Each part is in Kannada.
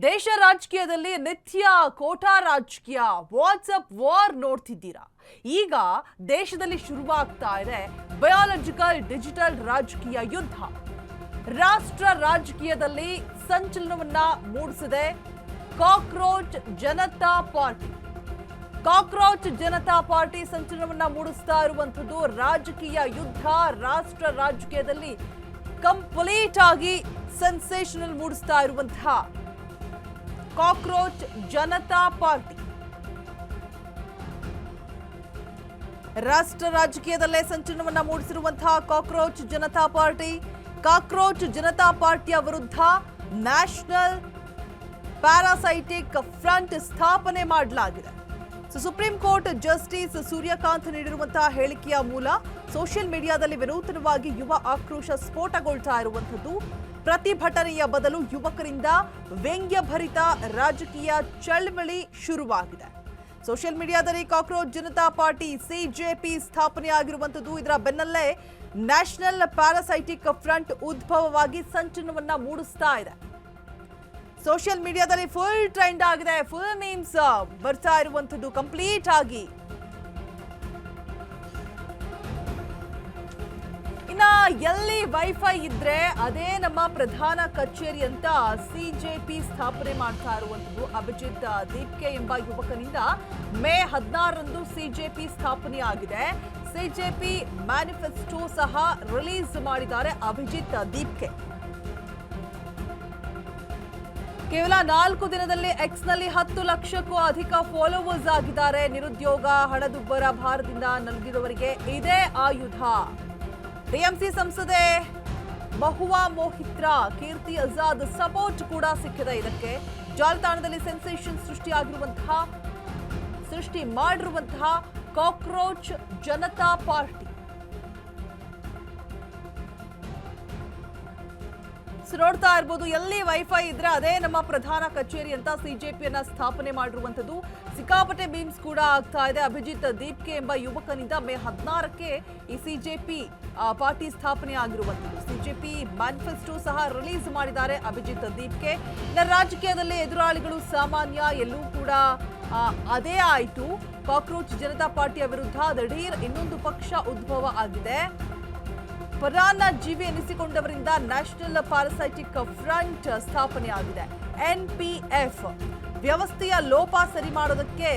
ದೇಶ ರಾಜಕೀಯದಲ್ಲಿ ನಿತ್ಯ ಕೋಟಾ ರಾಜಕೀಯ ವಾಟ್ಸ್ಆಪ್ ವಾರ್ ನೋಡ್ತಿದ್ದೀರಾ. ಈಗ ದೇಶದಲ್ಲಿ ಶುರುವಾಗ್ತಾ ಇದೆ ಬಯಾಲಜಿಕಲ್ ಡಿಜಿಟಲ್ ರಾಜಕೀಯ ಯುದ್ಧ. ರಾಷ್ಟ್ರ ರಾಜಕೀಯದಲ್ಲಿ ಸಂಚಲನವನ್ನ ಮೂಡಿಸಿದೆ cockroach Janata party. Cockroach Janata party ಸಂಚಲನವನ್ನ ಮೂಡಿಸ್ತಾ ಇರುವಂತದ್ದು ರಾಜಕೀಯ ಯುದ್ಧ. ರಾಷ್ಟ್ರ ರಾಜಕೀಯದಲ್ಲಿ ಕಂಪ್ಲೀಟ್ ಆಗಿ ಸೆನ್ಸೇಷನಲ್ ಮೂಡಿಸ್ತಾ ಇರುವಂತಹ ಕಾಕ್ರೋಚ್ ಜನತಾ ಪಾರ್ಟಿ ರಾಷ್ಟ್ರ ರಾಜಕೀಯದಲ್ಲೇ ಸಂಚಲನವನ್ನ ಮೂಡಿಸಿರುವಂತಹ ಕಾಕ್ರೋಚ್ ಜನತಾ ಪಾರ್ಟಿಯ ವಿರುದ್ಧ ನ್ಯಾಷನಲ್ ಪ್ಯಾರಾಸೈಟಿಕ್ ಫ್ರಂಟ್ ಸ್ಥಾಪನೆ ಮಾಡಲಾಗಿದೆ. ಸುಪ್ರೀಂ ಕೋರ್ಟ್ ಜಸ್ಟಿಸ್ ಸೂರ್ಯಕಾಂತ್ ನೀಡಿರುವಂತಹ ಹೇಳಿಕೆಯ ಮೂಲ ಸೋಷಿಯಲ್ ಮೀಡಿಯಾದಲ್ಲಿ ವಿನೂತನವಾಗಿ ಯುವ ಆಕ್ರೋಶ ಸ್ಫೋಟಗೊಳ್ತಾ ಇರುವಂತದ್ದು. ಪ್ರತಿಭಟನೆಯ ಬದಲು ಯುವಕರಿಂದ ವ್ಯಂಗ್ಯಭರಿತ ರಾಜಕೀಯ ಚಳವಳಿ ಶುರುವಾಗಿದೆ. ಸೋಷಿಯಲ್ ಮೀಡಿಯಾದಲ್ಲಿ ಕಾಕ್ರೋಚ್ ಜನತಾ ಪಾರ್ಟಿ ಸಿಜೆಪಿ ಸ್ಥಾಪನೆ ಆಗಿರುವಂತದ್ದು. ಇದರ ಬೆನ್ನಲ್ಲೇ ನ್ಯಾಷನಲ್ ಪ್ಯಾರಾಸೈಟಿಕ್ ಫ್ರಂಟ್ ಉದ್ಭವವಾಗಿ ಸಂಚಲನವನ್ನ ಮೂಡಿಸ್ತಾ ಇದೆ. ಸೋಷಿಯಲ್ ಮೀಡಿಯಾದಲ್ಲಿ ಫುಲ್ ಟ್ರೆಂಡ್ ಆಗಿದೆ, ಫುಲ್ ಮೀಮ್ಸ್ ಬರ್ತಾ ಇರುವಂತದ್ದು ಕಂಪ್ಲೀಟ್ ಆಗಿ. ಇನ್ನ ಎಲ್ಲಿ ವೈಫೈ ಇದ್ರೆ ಅದೇ ನಮ್ಮ ಪ್ರಧಾನ ಕಚೇರಿ ಅಂತ ಸಿಜೆಪಿ ಸ್ಥಾಪನೆ ಮಾಡ್ತಾ ಇರುವಂತದ್ದು. ಅಭಿಜಿತ್ ದೀಪ್ಕೆ ಎಂಬ ಯುವಕನಿಂದ ಮೇ 16ರಂದು ಸಿಜೆಪಿ ಸ್ಥಾಪನೆ ಆಗಿದೆ. ಸಿಜೆಪಿ ಮ್ಯಾನಿಫೆಸ್ಟೋ ಸಹ ರಿಲೀಸ್ ಮಾಡಿದ್ದಾರೆ ಅಭಿಜಿತ್ ದೀಪ್ಕೆ. ಕೇವಲ 4 ದಿನದಲ್ಲಿ ಎಕ್ಸ್ನಲ್ಲಿ 10 ಲಕ್ಷಕ್ಕೂ ಅಧಿಕ ಫಾಲೋವರ್ಸ್ ಆಗಿದ್ದಾರೆ. ನಿರುದ್ಯೋಗ, ಹಣದುಬ್ಬರ ಭಾರದಿಂದ ನಲುಗಿರುವವರಿಗೆ ಇದೇ ಆಯುಧ. ಟಿಎಂಸಿ ಸಂಸದೆ ಮಹುವಾ ಮೊಹಿತ್ರಾ, ಕೀರ್ತಿ ಆಜಾದ್ ಸಪೋರ್ಟ್ ಕೂಡ ಸಿಕ್ಕಿದೆ. ಇದಕ್ಕೆ ಜಾಲತಾಣದಲ್ಲಿ ಸೆನ್ಸೇಷನ್ ಸೃಷ್ಟಿ ಮಾಡಿರುವಂತಹ ಕಾಕ್ರೋಚ್ ಜನತಾ ಪಾರ್ಟಿ. ನೋಡ್ತಾ ಇರ್ಬೋದು, ಎಲ್ಲಿ ವೈಫೈ ಇದ್ರೆ ಅದೇ ನಮ್ಮ ಪ್ರಧಾನ ಕಚೇರಿ ಅಂತ ಸಿಜೆಪಿಯನ್ನ ಸ್ಥಾಪನೆ ಮಾಡಿರುವಂತದ್ದು. ಸಿಕ್ಕಾಪಟ್ಟೆ ಮೀಮ್ಸ್ ಕೂಡ ಆಗ್ತಾ ಇದೆ. ಅಭಿಜಿತ್ ದೀಪ್ಕೆ ಎಂಬ ಯುವಕನಿಂದ ಮೇ 16ಕ್ಕೆ ಈ ಸಿಜೆಪಿ ಪಾರ್ಟಿ ಸ್ಥಾಪನೆ ಆಗಿರುವಂತದ್ದು. ಸಿಜೆಪಿ ಮ್ಯಾನಿಫೆಸ್ಟೋ ಸಹ ರಿಲೀಸ್ ಮಾಡಿದ್ದಾರೆ ಅಭಿಜಿತ್ ದೀಪ್ಕೆ. ರಾಜಕೀಯದಲ್ಲಿ ಎದುರಾಳಿಗಳು ಸಾಮಾನ್ಯ, ಎಲ್ಲೂ ಕೂಡ ಅದೇ ಆಯಿತು. ಕಾಕ್ರೋಚ್ ಜನತಾ ಪಾರ್ಟಿಯ ವಿರುದ್ಧ ದಿಢೀರ್ ಇನ್ನೊಂದು ಪಕ್ಷ ಉದ್ಭವ ಆಗಿದೆ. ಪರಾನ್ನ ಜೀವಿ ಎನಿಸಿಕೊಂಡವರಿಂದ ನ್ಯಾಷನಲ್ ಪ್ಯಾರಾಸೈಟಿಕ್ ಫ್ರಂಟ್ ಸ್ಥಾಪನೆ ಆಗಿದೆ. ಎನ್ಪಿಎಫ್ ವ್ಯವಸ್ಥೆಯ ಲೋಪ ಸರಿ ಮಾಡೋದಕ್ಕೆ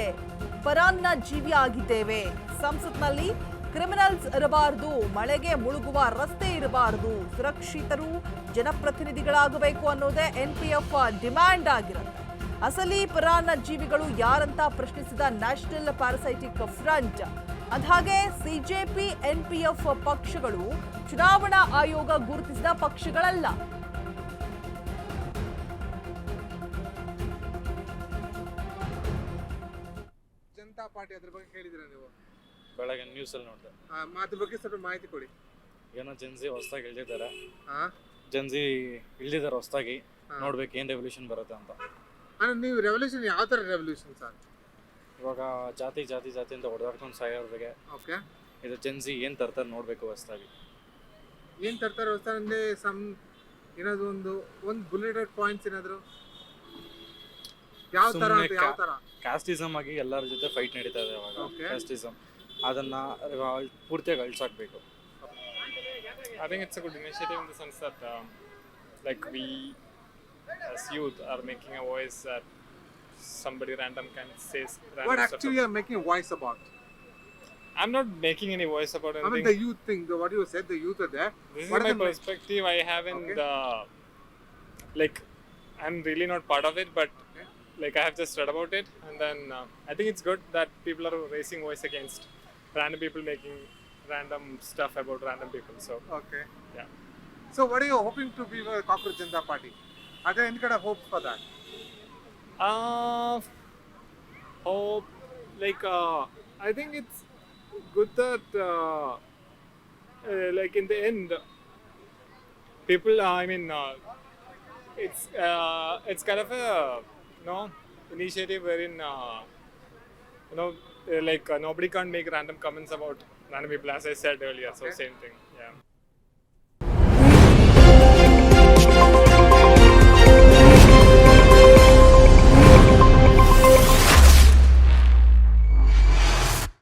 ಪರಾನ್ನ ಜೀವಿ ಆಗಿದ್ದೇವೆ. ಸಂಸತ್ನಲ್ಲಿ ಕ್ರಿಮಿನಲ್ಸ್ ಇರಬಾರದು, ಮಳೆಗೆ ಮುಳುಗುವ ರಸ್ತೆ ಇರಬಾರದು, ಸುರಕ್ಷಿತರು ಜನಪ್ರತಿನಿಧಿಗಳಾಗಬೇಕು ಅನ್ನೋದೇ ಎನ್ಪಿಎಫ್ ಡಿಮ್ಯಾಂಡ್ ಆಗಿರುತ್ತೆ. ಅಸಲಿ ಪರಾನ್ನ ಜೀವಿಗಳು ಯಾರಂತ ಪ್ರಶ್ನಿಸಿದ national parasitic front, ಅದಾಗೆ CJP NPF ಪಕ್ಷಗಳು ಚುನಾವಣಾ ಆಯೋಗ ಗುರುತಿಸಿದ ಪಕ್ಷಗಳಲ್ಲ. ಜನತಾ ಪಾರ್ಟಿ ಅದ್ರ ಬಗ್ಗೆ ಹೇಳಿದಿರ ನೀವು? ಬೆಳಗ್ಗೆ ನ್ಯೂಸ್ ಅಲ್ಲಿ ನೋಡಿದೆ. ಅದ್ರ ಬಗ್ಗೆ ಸ್ವಲ್ಪ ಮಾಹಿತಿ ಕೊಡಿ. ಏನೋ ಜನ್ಸಿ ಹೊಸದಾಗಿ ಇಳಿದಿದ್ದಾರೆ ಹೊಸದಾಗಿ. ನೋಡ್ಬೇಕು ಏನ್ ರೆವಲ್ಯೂಷನ್ ಬರುತ್ತೆ ಅಂತ. ನೀವು ರೆವಲ್ಯೂಷನ್ ಯಾವ ತರ ರೆವಲ್ಯೂಷನ್ ಸರ್? ಇವಾಗ ಜಾತಿ ಅಂತ ಹೊಡೆದಾಡ್ಕೊಂಡು ಸಾಯೋರಿಗೆ ಇದು ಜನ್ಸಿ ಏನ್ ತರ್ತಾರೆ ನೋಡ್ಬೇಕು. ಹೊಸದಾಗಿ ಏನ್ ತರ್ತಾರೆ ಅಂದ್ರೆ ಏನಾದ್ರು ಒಂದು ಬುಲೆಟೆಡ್ ಪಾಯಿಂಟ್ಸ್ ಏನಾದ್ರು ಯಾವ ತರ ಕ್ಯಾಸ್ಟಿಸಮ್ ಆಗಿ ಎಲ್ಲರ ಜೊತೆ ಫೈಟ್ ನಡೀತಾ ಇದೆ ಇವಾಗ. ಕ್ಯಾಸ್ಟಿಸಮ್ ಅದನ್ನ ಪೂರ್ತಿಯಾಗಿ ಅಳಿಸಾಕ್ಬೇಕು. I think it's a good initiative in the sense that like we as youth are making a voice that somebody random can say random what stuff. actually you are making a voice about? I'm not making any voice about anything. I mean the youth thing, what you said, the youth are there. This is my perspective. I haven't like I'm really not part of it, but like I have just read about it, and then I think it's good that people are raising voice against random people making random stuff about random people. So okay, yeah. So what are you hoping to be for Cockroach Janata Party? Are there any kind of hopes for that? Hope, like I think it's good that like in the end people it's kind of a initiative wherein like nobody can't make random comments about random people, as I said earlier. So same thing.